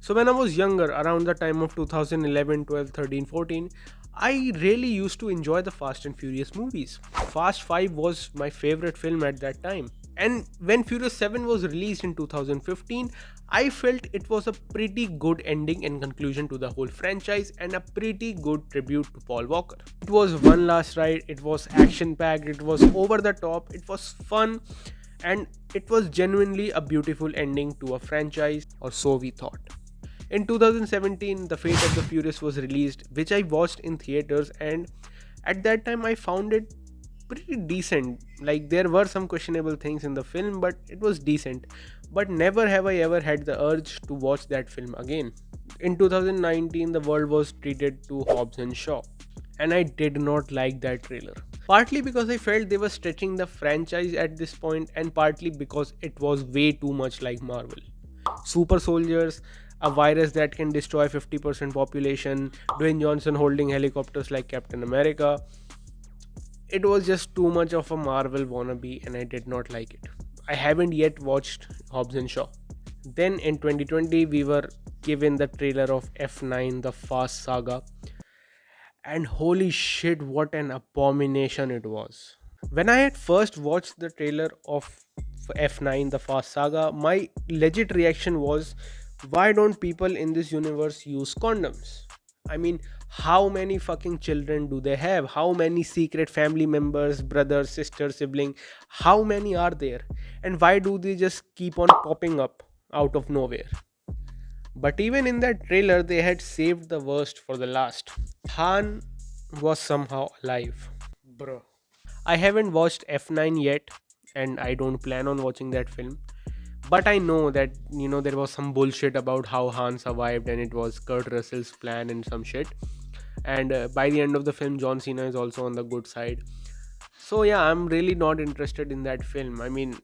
So when I was younger, around the time of 2011, 12, 13, 14, I really used to enjoy the Fast and Furious movies. Fast 5 was my favorite film at that time. And when Furious 7 was released in 2015, I felt it was a pretty good ending and conclusion to the whole franchise and a pretty good tribute to Paul Walker. It was one last ride, it was action packed, it was over the top, it was fun, and it was genuinely a beautiful ending to a franchise, or so we thought. In 2017, The Fate of the Furious was released, which I watched in theaters, and at that time I found it pretty decent. Like, there were some questionable things in the film, but it was decent. But never have I ever had the urge to watch that film again. In 2019, the world was treated to Hobbs and Shaw, and I did not like that trailer. Partly because I felt they were stretching the franchise at this point, and partly because it was way too much like Marvel. Super soldiers, a virus that can destroy 50% population, Dwayne Johnson holding helicopters like Captain America. It was just too much of a Marvel wannabe, and I did not like it. I haven't yet watched Hobbs and Shaw. Then in 2020, we were given the trailer of F9 The Fast Saga, and holy shit, what an abomination it was. When I had first watched the trailer of F9 The Fast Saga, my legit reaction was, why don't people in this universe use condoms? I mean, how many fucking children do they have? How many secret family members, brothers, sisters, sibling? How many are there? And why do they just keep on popping up out of nowhere? But even in that trailer, they had saved the worst for the last. Han was somehow alive. Bro. I haven't watched F9 yet, and I don't plan on watching that film. But I know that, there was some bullshit about how Han survived and it was Kurt Russell's plan and some shit. And by the end of the film, John Cena is also on the good side. So yeah, I'm really not interested in that film. I mean,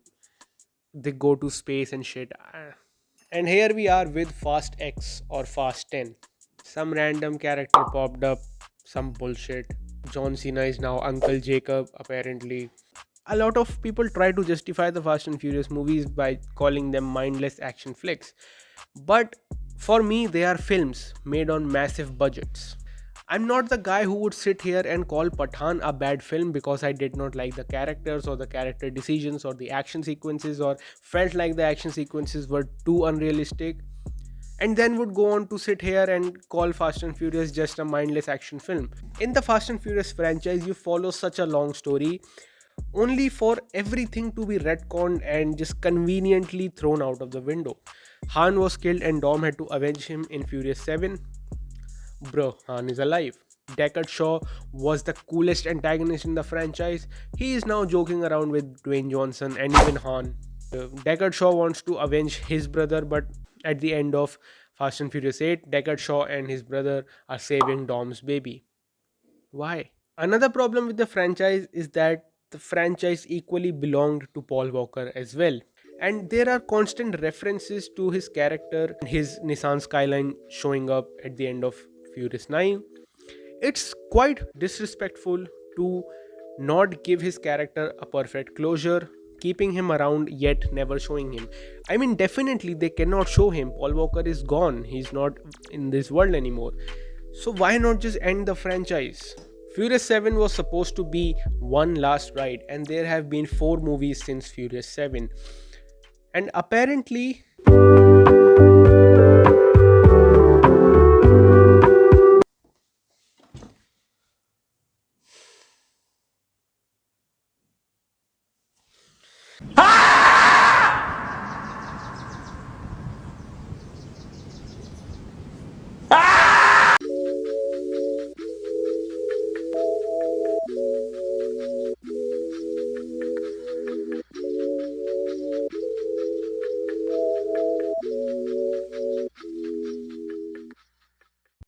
they go to space and shit. And here we are with Fast X or Fast 10. Some random character popped up, some bullshit. John Cena is now Uncle Jacob, apparently. A lot of people try to justify the Fast and Furious movies by calling them mindless action flicks. But for me, they are films made on massive budgets. I'm not the guy who would sit here and call Pathan a bad film because I did not like the characters or the character decisions or the action sequences, or felt like the action sequences were too unrealistic, and then would go on to sit here and call Fast and Furious just a mindless action film. In the Fast and Furious franchise, you follow such a long story only for everything to be retconned and just conveniently thrown out of the window. Han was killed and Dom had to avenge him in Furious 7. Bro, Han is alive. Deckard Shaw was the coolest antagonist in the franchise. He is now joking around with Dwayne Johnson and even Han. Deckard Shaw wants to avenge his brother, but at the end of Fast and Furious 8, Deckard Shaw and his brother are saving Dom's baby. Why? Another problem with the franchise is that the franchise equally belonged to Paul Walker as well. And there are constant references to his character and his Nissan Skyline showing up at the end of Furious 9. It's quite disrespectful to not give his character a perfect closure, keeping him around yet never showing him. I mean, definitely they cannot show him. Paul Walker is gone, he's not in this world anymore. So why not just end the franchise? Furious 7 was supposed to be one last ride, and there have been 4 movies since Furious 7. And apparently,